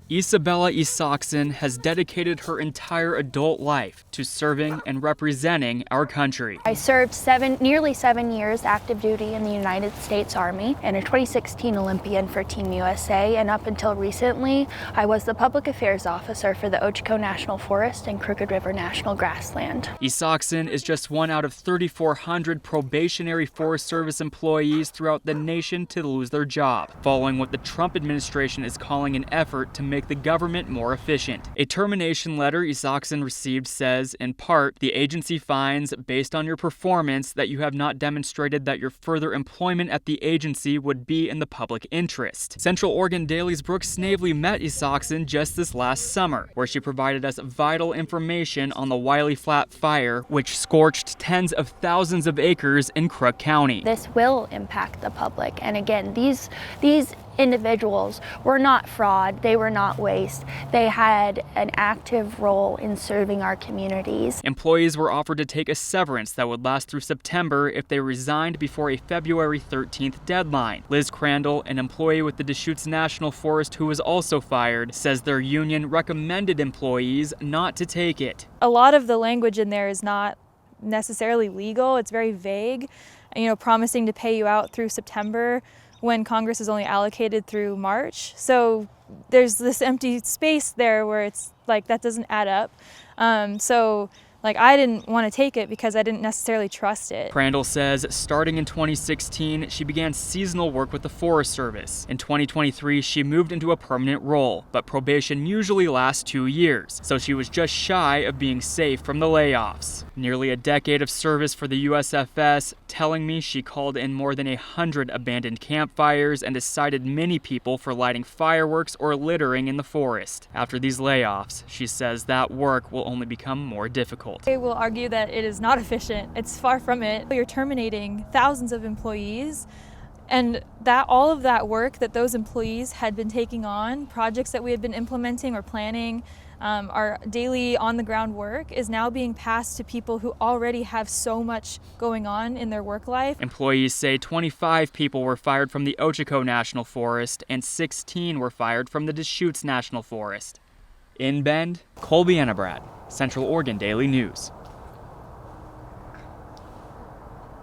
Isabella Isakson has dedicated her entire adult life to serving and representing our country. I served nearly 7 years active duty in the United States Army and a 2016 Olympian for Team USA, and up until recently, I was the public affairs officer for the Ochoco National Forest and Crooked River National Grassland. Isakson is just one out of 3,400 probationary Forest Service employees throughout the nation to lose their job, following what the Trump administration is calling an effort to make the government more efficient. A termination letter Isakson received says, in part, the agency finds, based on your performance, that you have not demonstrated that your further employment at the agency would be in the public interest. Central Oregon Daily's Brooke Snavely met Isakson just this last summer, where she provided us vital information on the Wiley Flat fire, which scorched tens of thousands of acres in Crook County. This will impact the public, and again, these individuals were not fraud, they were not waste. They had an active role in serving our communities. Employees were offered to take a severance that would last through September if they resigned before a February 13th deadline. Liz Crandall, an employee with the Deschutes National Forest who was also fired, says their union recommended employees not to take it. A lot of the language in there is not necessarily legal. It's very vague, promising to pay you out through September when Congress is only allocated through March. So there's this empty space there where it's like that doesn't add up. I didn't want to take it because I didn't necessarily trust it. Crandall says starting in 2016, she began seasonal work with the Forest Service. In 2023, she moved into a permanent role, but probation usually lasts 2 years, so she was just shy of being safe from the layoffs. Nearly a decade of service for the USFS, telling me she called in more than 100 abandoned campfires and decided many people for lighting fireworks or littering in the forest. After these layoffs, she says that work will only become more difficult. They will argue that it is not efficient. It's far from it. You're terminating thousands of employees, and all of that work that those employees had been taking on, projects that we had been implementing or planning, our daily on-the-ground work is now being passed to people who already have so much going on in their work life. Employees say 25 people were fired from the Ochoco National Forest and 16 were fired from the Deschutes National Forest. In Bend, Colby Anabrad, Central Oregon Daily News.